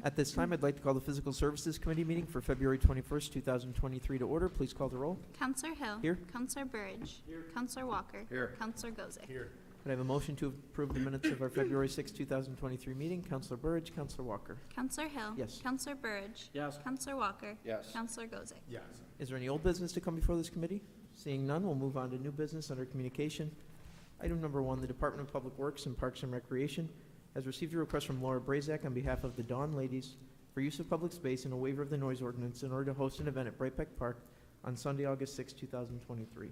At this time, I'd like to call the Physical Services Committee meeting for February 21st, 2023 to order. Please call the roll. Counselor Hill. Here. Counselor Burridge. Here. Counselor Walker. Here. Counselor Gozick. Here. Could I have a motion to approve the minutes of our February 6, 2023 meeting? Counselor Burridge, Counselor Walker. Counselor Hill. Yes. Counselor Burridge. Yes. Counselor Walker. Yes. Counselor Gozick. Yes. Is there any old business to come before this committee? Seeing none, we'll move on to new business under communication. Item number 1, the Department of Public Works and Parks and Recreation has received a request from Laura Brazak on behalf of the Dawn Ladies for use of public space and a waiver of the noise ordinance in order to host an event at Bright Peck Park on Sunday, August 6, 2023.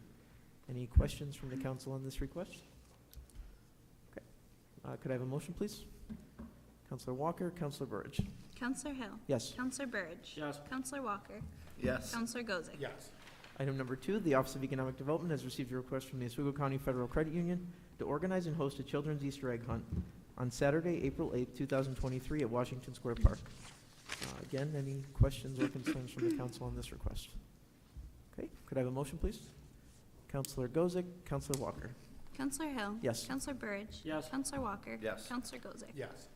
Any questions from the council on this request? Okay. Could I have a motion, please? Counselor Walker, Counselor Burridge. Counselor Hill. Yes. Counselor Burridge. Yes. Counselor Walker. Yes. Counselor Gozick. Yes. Item number 2, the Office of Economic Development has received a request from the Oswego County Federal Credit Union to organize and host a children's Easter egg hunt on Saturday, April 8, 2023 at Washington Square Park. Again, any questions or concerns from the council on this request? Okay, could I have a motion, please? Counselor Gozick, Counselor Walker. Counselor Hill. Yes. Counselor Burridge. Yes. Counselor Walker. Yes. Counselor Gozick. Yes.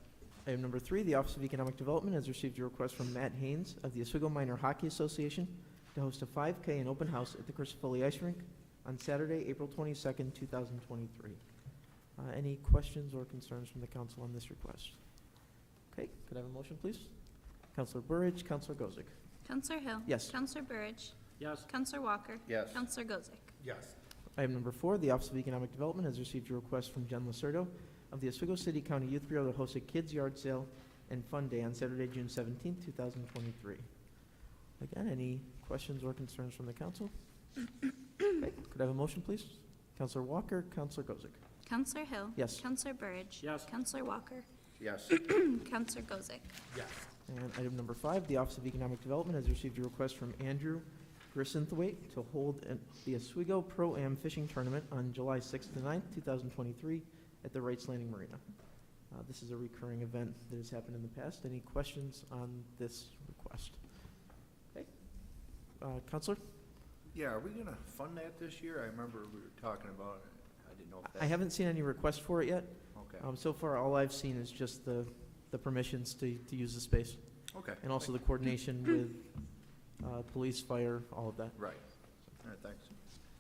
Item number 3, the Office of Economic Development has received a request from Matt Haynes of the Oswego Minor Hockey Association to host a 5K and open house at the Crisafulli Ice Rink on Saturday, April 22nd, 2023. Any questions or concerns from the council on this request? Okay, could I have a motion, please? Counselor Burridge, Counselor Gozick. Counselor Hill. Yes. Counselor Burridge. Yes. Counselor Walker. Yes. Counselor Gozick. Yes. Item number 4, the Office of Economic Development has received a request from Jen Lacerdo of the Oswego City County Youth Bureau to host a kids' yard sale and fun day on Saturday, June 17th, 2023. Again, any questions or concerns from the council? Okay, could I have a motion, please? Counselor Walker, Counselor Gozick. Counselor Hill. Yes. Counselor Burridge. Yes. Counselor Walker. Yes. Counselor Gozick. Yes. And item number 5, the Office of Economic Development has received a request from Andrew Grissenthwaite to hold the Oswego Pro-Am Fishing Tournament on July 6th to 9th, 2023 at the Wrights Landing Marina. This is a recurring event that has happened in the past. Any questions on this request? Okay. Counselor? Yeah, are we gonna fund that this year? I remember we were talking about it. I didn't know if that. I haven't seen any requests for it yet. Okay, So far, all I've seen is just the permissions to use the space, okay. and also the coordination with police, fire, all of that. Right. All right, thanks.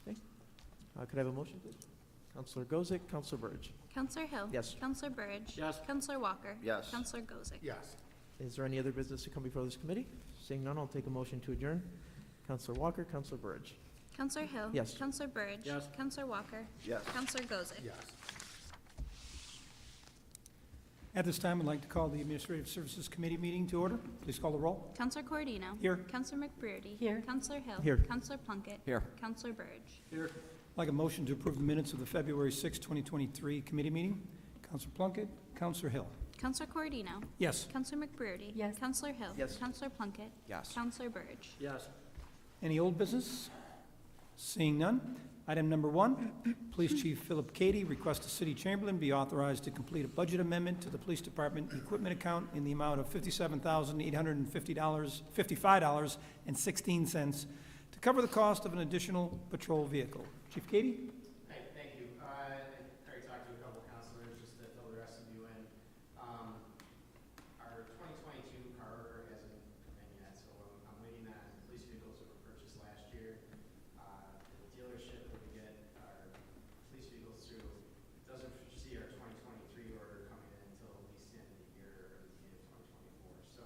Could I have a motion, please? Counselor Gozick, Counselor Burridge. Counselor Hill. Yes. Counselor Burridge. Yes. Counselor Walker. Yes. Counselor Gozick. Yes. Is there any other business to come before this committee? Seeing none, I'll take a motion to adjourn. Counselor Walker, Counselor Burridge. Counselor Hill. Yes. Counselor Burridge. Yes. Counselor Walker. Yes. Counselor Gozick. Yes. At this time, I'd like to call the Administrative Services Committee meeting to order. Please call the roll. Counselor Cordino. Here. Counselor McBrearty. Here. Counselor Hill. Here. Counselor Plunkett. Here. Counselor Burridge. Here. I'd like a motion to approve the minutes of the February 6, 2023 committee meeting. Counselor Plunkett, Counselor Hill. Counselor Cordino. Yes. Counselor McBrearty. Yes. Counselor Hill. Yes. Counselor Plunkett. Yes. Counselor Burridge. Yes. Any old business? Seeing none. Item number 1, Police Chief Philip Cady requests the City Chamberlain be authorized to complete a budget amendment to the Police Department equipment account in the amount of $57,855.16 to cover the cost of an additional patrol vehicle. Chief Cady? Hi, thank you. I already talked to a couple councilors just to fill the rest of you in. Our 2022 car order hasn't come in yet, so I'm waiting on police vehicles that were purchased last year. The dealership that we get our police vehicles through doesn't foresee our 2023 order coming in until at least the end of the year or the beginning of 2024. So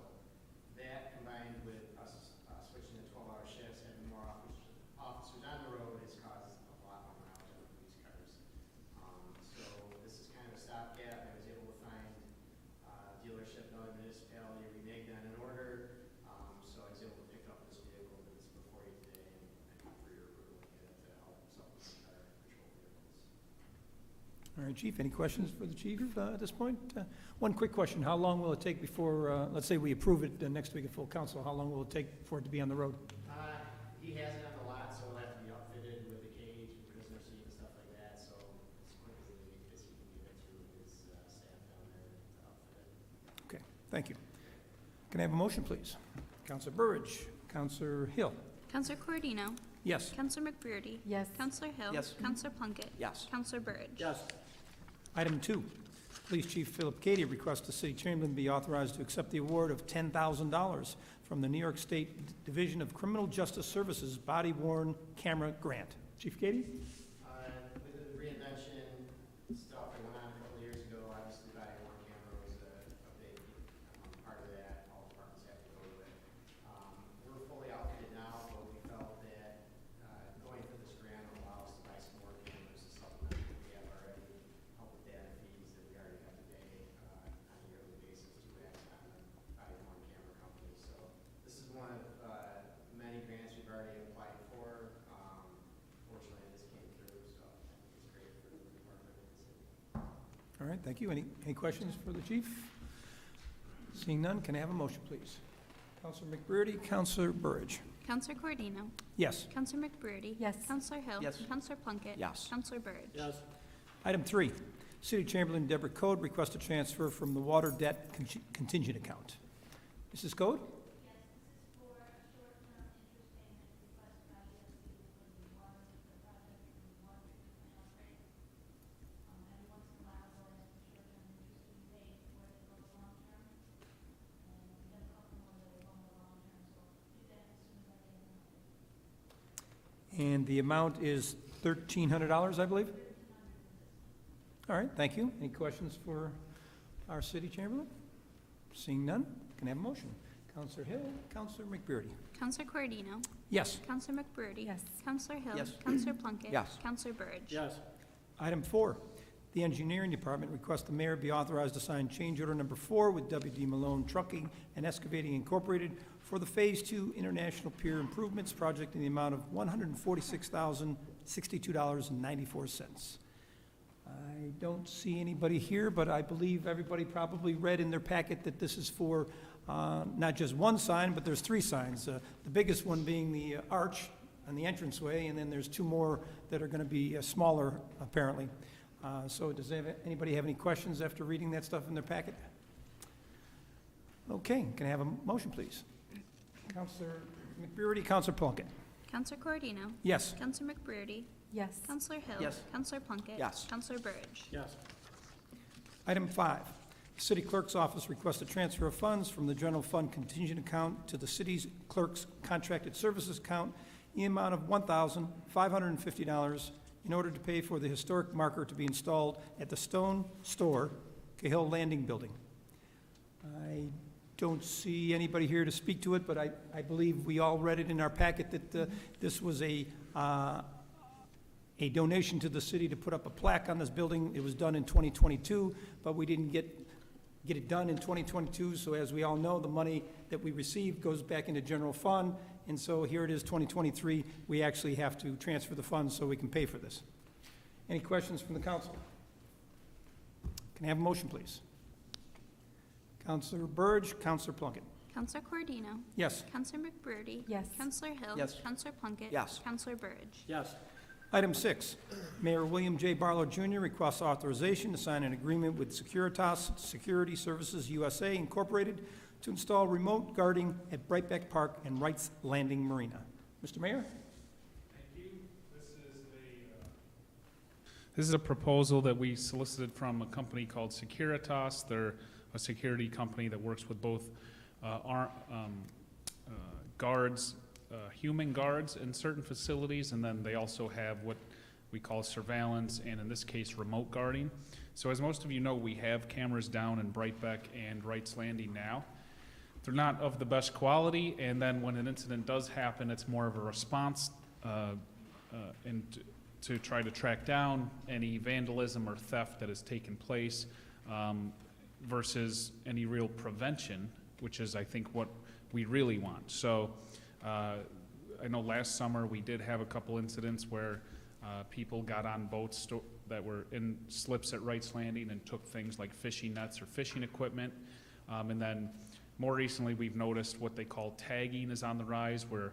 that combined with us switching to 12-hour shifts, having more officers on the road has caused a lot more mileage on the police cars. So this is kind of a stopgap. I was able to find a dealership, another municipality, reneged on an order. So I was able to pick up this vehicle that's before you today and for your approval to get it to help supplement our patrol vehicles. All right, Chief, any questions for the Chief at this point? One quick question. How long will it take before, let's say we approve it next week at full council, how long will it take for it to be on the road? He has it on the lot, so it'll have to be outfitted with a cage and prisoner seat and stuff like that. So as quick as he can get it through his staff down there to outfit it. Okay, thank you. Can I have a motion, please? Counselor Burridge, Counselor Hill. Counselor Cordino. Yes. Counselor McBrearty. Yes. Counselor Hill. Yes. Counselor Plunkett. Yes. Counselor Burridge. Yes. Item 2, Police Chief Philip Cady requests the City Chamberlain be authorized to accept the award of $10,000 from the New York State Division of Criminal Justice Services Body-Worn Camera Grant. Chief Cady? With the reinvention stuff that went on a couple of years ago, obviously body-worn camera was a big part of that. All departments have to go to it. We're fully outfitted now, but we felt that going for this grant will allow us to buy some more cameras to supplement what we have already, help with data fees that we already have to pay on a yearly basis to Axon, the body-worn camera company. So this is one of many grants we've already applied for. Fortunately, this came through, so I think it's great for the department and the city. All right, thank you. Any questions for the chief? Seeing none, can I have a motion, please? Counselor McBrearty, Counselor Burridge. Counselor Cordino? Yes. Counselor McBrearty? Yes. Counselor Hill? Yes. Counselor Plunkett? Yes. Counselor Burridge? Item 3, City Chamberlain Deborah Code requests a transfer from the water debt contingent account. Mrs. Code? And the amount is $1,300, I believe? All right, thank you. Any questions for our city chamberlain? Seeing none, can I have a motion? Counselor Hill, Counselor McBrearty. Counselor Cordino? Yes. Counselor McBrearty? Yes. Counselor Hill? Yes. Counselor Plunkett? Yes. Counselor Burridge? Item 4, the engineering department requests the mayor be authorized to sign change order number 4 with W.D. Malone Trucking and Excavating Incorporated for the Phase 2 International Pier Improvements Project in the amount of $146,062.94. I don't see anybody here, but I believe everybody probably read in their packet that this is for not just one sign, but there's 3 signs. The biggest one being the arch on the entranceway, and then there's 2 more that are going to be smaller, apparently. So does anybody have any questions after reading that stuff in their packet? Okay, can I have a motion, please? Counselor McBrearty, Counselor Plunkett. Counselor Cordino? Yes. Counselor McBrearty? Yes. Counselor Hill? Yes. Counselor Plunkett? Yes. Counselor Burridge? Item 5, the city clerk's office requests a transfer of funds from the general fund contingent account to the city's clerk's contracted services account in the amount of $1,550 in order to pay for the historic marker to be installed at the Stone Store, Cahill Landing Building. I don't see anybody here to speak to it, but I believe we all read it in our packet that this was a donation to the city to put up a plaque on this building. It was done in 2022, but we didn't get it done in 2022, so as we all know, the money that we received goes back into general fund, and so here it is, 2023, we actually have to transfer the funds so we can pay for this. Any questions from the council? Can I have a motion, please? Counselor Burge, Counselor Plunkett. Counselor Cordino? Yes. Counselor McBrearty? Yes. Counselor Hill? Yes. Counselor Plunkett? Yes. Counselor Burridge? Item 6, Mayor William J. Barlow Jr. requests authorization to sign an agreement with Securitas Security Services USA Incorporated to install remote guarding at Brightbeck Park and Wrights Landing Marina. Mr. Mayor? This is a proposal that we solicited from a company called Securitas. They're a security company that works with both guards, human guards in certain facilities, and then they also have what we call surveillance, and in this case, remote guarding. So as most of you know, we have cameras down in Brightbeck and Wrights Landing now. They're not of the best quality, and then when an incident does happen, it's more of a response and to try to track down any vandalism or theft that has taken place versus any real prevention, which is, I think, what we really want. So I know last summer we did have a couple incidents where people got on boats that were in slips at Wrights Landing and took things like fishing nets or fishing equipment. And then more recently we've noticed what they call tagging is on the rise, where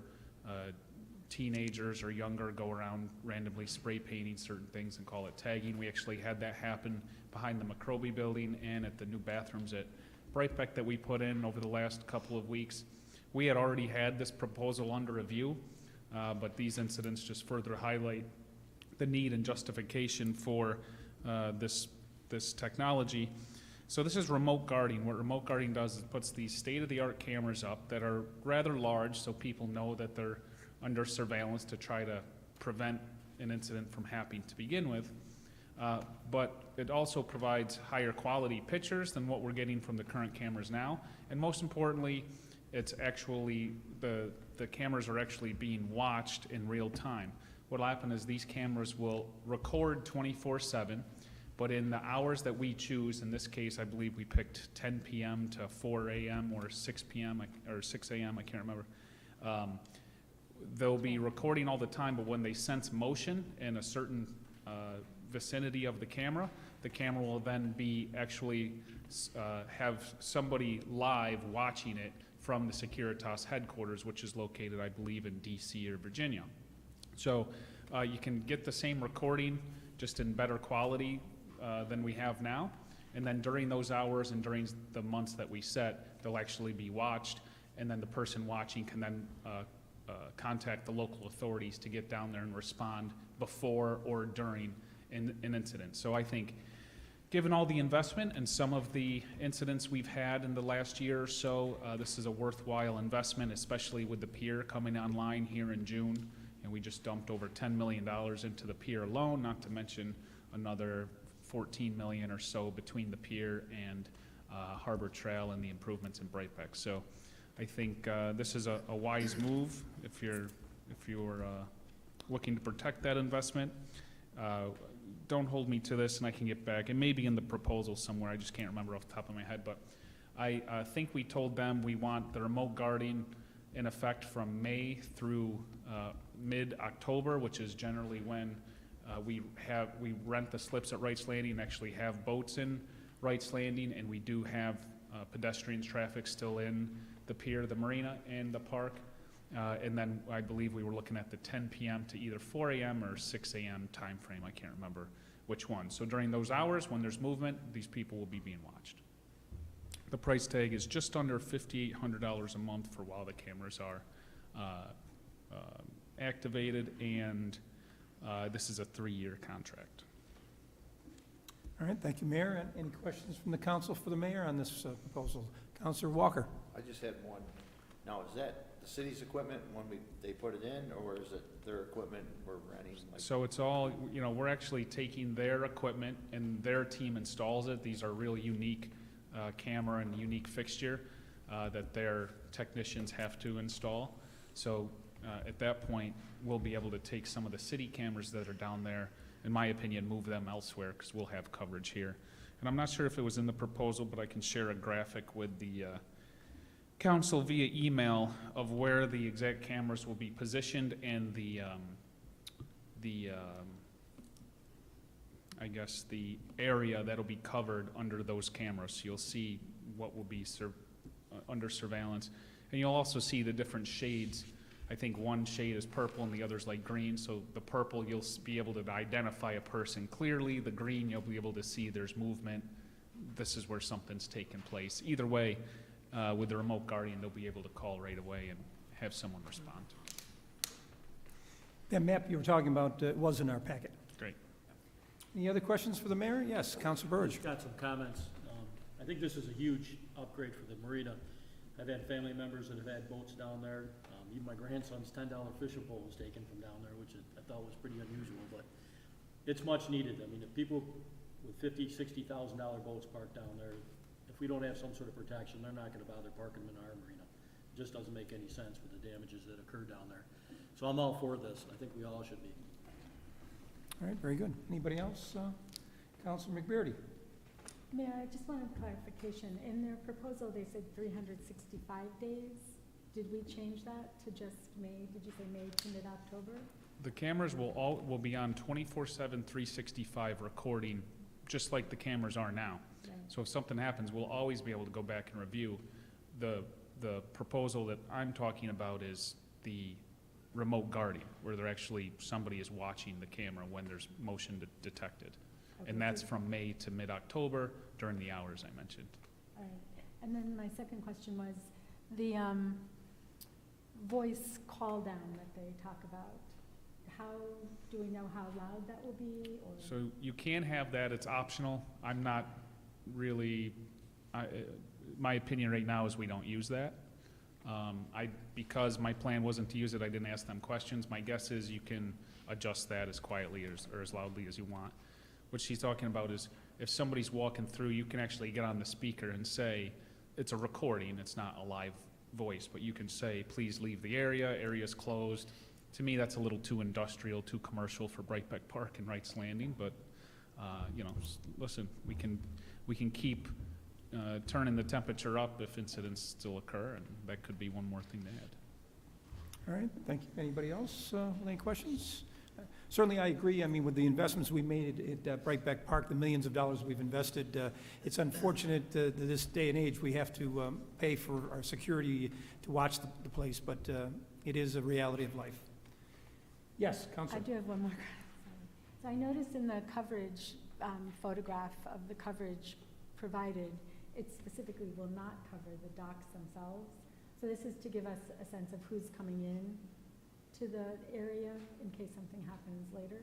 teenagers or younger go around randomly spray painting certain things and call it tagging. We actually had that happen behind the McRobey building and at the new bathrooms at Brightbeck that we put in over the last couple of weeks. We had already had this proposal under review, but these incidents just further highlight the need and justification for this this technology. So this is remote guarding. What remote guarding does is it puts these state-of-the-art cameras up that are rather large, so people know that they're under surveillance to try to prevent an incident from happening to begin with. But it also provides higher quality pictures than what we're getting from the current cameras now. And most importantly, it's actually, the cameras are actually being watched in real time. What'll happen is these cameras will record 24/7, but in the hours that we choose, in this case, I believe we picked 10 p.m. to 4 a.m. or 6 p.m. or 6 a.m., I can't remember. They'll be recording all the time, but when they sense motion in a certain vicinity of the camera will then be actually have somebody live watching it from the Securitas headquarters, which is located, I believe, in DC or Virginia. So you can get the same recording just in better quality than we have now. And then during those hours and during the months that we set, they'll actually be watched, and then the person watching can then contact the local authorities to get down there and respond before or during an incident. So I think, given all the investment and some of the incidents we've had in the last year or so, this is a worthwhile investment, especially with the pier coming online here in June. And we just dumped over $10 million into the pier alone, not to mention another $14 million or so between the pier and Harbor Trail and the improvements in Brightbeck. So I think this is a wise move if you're looking to protect that investment. Don't hold me to this, and I can get back. It may be in the proposal somewhere. I just can't remember off the top of my head. But I think we told them we want the remote guarding in effect from May through mid-October, which is generally when we rent the slips at Wrights Landing and actually have boats in Wrights Landing, and we do have pedestrians traffic still in the pier, the marina, and the park. And then I believe we were looking at the 10 p.m. to either 4 a.m. or 6 a.m. time frame. I can't remember which one. So during those hours when there's movement, these people will be being watched. The price tag is just under $5,800 a month for while the cameras are activated, and this is a 3-year contract. All right, thank you, Mayor. Any questions from the council for the mayor on this proposal? Councilor Walker. I just had one. Now, is that the city's equipment when they put it in, or is it their equipment we're renting? So it's all, we're actually taking their equipment and their team installs it. These are really unique camera and unique fixture that their technicians have to install. So at that point, we'll be able to take some of the city cameras that are down there, in my opinion, move them elsewhere because we'll have coverage here. And I'm not sure if it was in the proposal, but I can share a graphic with the council via email of where the exact cameras will be positioned and I guess the area that'll be covered under those cameras. So you'll see what will be under surveillance, and you'll also see the different shades. I think one shade is purple and the other's like green. So the purple, you'll be able to identify a person clearly. The green, you'll be able to see there's movement. This is where something's taken place. Either way, with the remote guardian, they'll be able to call right away and have someone respond. That map you were talking about was in our packet. Great. Any other questions for the mayor? Yes, Councilor Burge. Got some comments. I think this is a huge upgrade for the marina. I've had family members that have had boats down there. Even my grandson's $10 fishing pole was taken from down there, which I thought was pretty unusual, but it's much needed. I mean, if people with $50,000, $60,000 boats parked down there, if we don't have some sort of protection, they're not gonna bother parking them in our marina. It just doesn't make any sense with the damages that occur down there. So I'm all for this. I think we all should be. All right, very good. Anybody else? Councilor McBearty. Mayor, I just wanted clarification. In their proposal, they said 365 days. Did we change that to just May? Did you say May to mid-October? The cameras will be on 24/7, 365 recording, just like the cameras are now. Right. So if something happens, we'll always be able to go back and review. The proposal that I'm talking about is the remote guarding, where somebody is watching the camera when there's motion detected. Okay, And that's from May to mid-October during the hours I mentioned. all right. And then my second question was the voice call down that they talk about. how, do we know how loud that will be, or? So you can have that, it's optional. I'm not really, my opinion right now is we don't use that. Because my plan wasn't to use it, I didn't ask them questions. My guess is you can adjust that as quietly or as loudly as you want. What she's talking about is if somebody's walking through, you can actually get on the speaker and say, it's a recording, it's not a live voice, but you can say, please leave the area, area's closed. To me, that's a little too industrial, too commercial for Brightbeck Park and Wrights Landing, but, listen, we can keep turning the temperature up if incidents still occur, and that could be one more thing to add. All right, thank you. Anybody else with any questions? Certainly, I agree. I mean, with the investments we made at Brightbeck Park, the millions of dollars we've invested, it's unfortunate that this day and age we have to pay for our security to watch the place, but it is a reality of life. Yes, I Councilor. do have one more. Sorry. So I noticed in the coverage photograph of the coverage provided, it specifically will not cover the docks themselves. So this is to give us a sense of who's coming in to the area in case something happens later.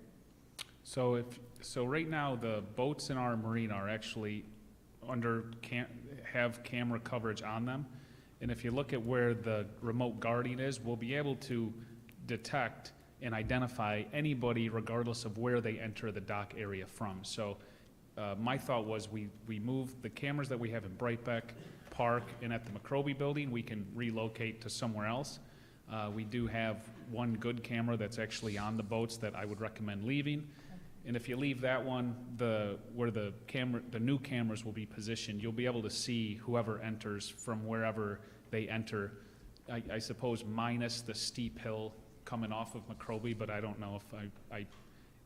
So right now, the boats in our marina are actually have camera coverage on them. And if you look at where the remote guarding is, we'll be able to detect and identify anybody regardless of where they enter the dock area from. So my thought was we move the cameras that we have in Brightbeck Park and at the McRobey building, we can relocate to somewhere else. We do have one good camera that's actually on the boats that I would recommend leaving. And if you leave that one, where the new cameras will be positioned, you'll be able to see whoever enters from wherever they enter. I suppose minus the steep hill coming off of McRobey, but I don't know if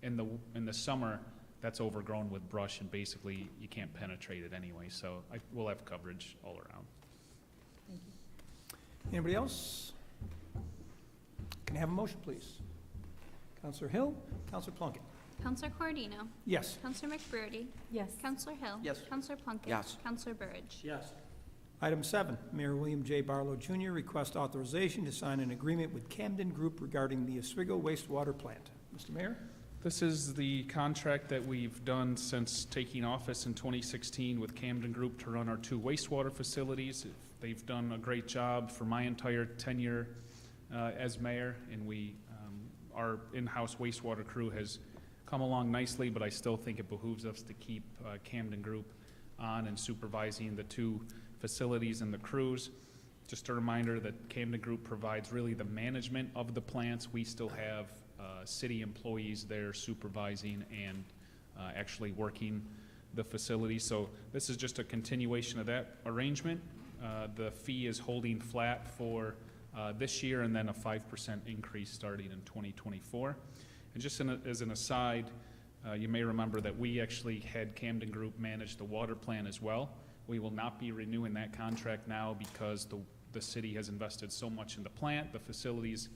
in the summer, that's overgrown with brush and basically you can't penetrate it anyway. So we'll have coverage all around. Thank you. Anybody else? Can I have a motion, please? Councilor Hill, Councilor Plunkett. Counselor Cordino? Yes. Counselor McBurdy? Yes. Counselor Hill? Yes. Counselor Plunkett? Yes. Counselor Burridge? Yes. Item 7, Mayor William J. Barlow Jr. requests authorization to sign an agreement with Camden Group regarding the Oswego wastewater plant. Mr. Mayor? This is the contract that we've done since taking office in 2016 with Camden Group to run our 2 wastewater facilities. They've done a great job for my entire tenure as mayor, and our in-house wastewater crew has come along nicely, but I still think it behooves us to keep Camden Group on and supervising the 2 facilities and the crews. Just a reminder that Camden Group provides really the management of the plants. We still have city employees there supervising and actually working the facility. So this is just a continuation of that arrangement. The fee is holding flat for this year and then a 5% increase starting in 2024. And just as an aside, you may remember that we actually had Camden Group manage the water plant as well. We will not be renewing that contract now because the city has invested so much in the plant. The facility's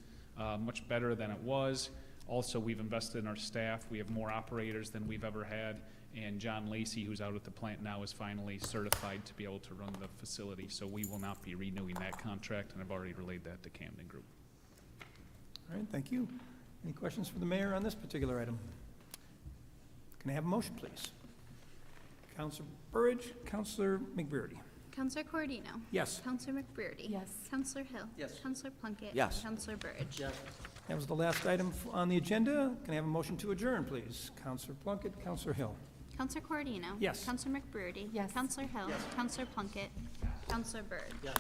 much better than it was. Also, we've invested in our staff. We have more operators than we've ever had. And John Lacey, who's out at the plant now, is finally certified to be able to run the facility. So we will not be renewing that contract, and I've already relayed that to Camden Group. All right, thank you. Any questions for the mayor on this particular item? Can I have a motion, please? Councilor Burridge, Councilor McBurdy. Counselor Cordino? Yes. Counselor McBurdy? Yes. Counselor Hill? Yes. Counselor Plunkett? Yes. Counselor Burridge? Yes. That was the last item on the agenda. Can I have a motion to adjourn, please? Councilor Plunkett, Councilor Hill. Counselor Cordino? Yes. Counselor McBurdy? Yes. Counselor Hill? Counselor Plunkett? Counselor Burridge? Yes.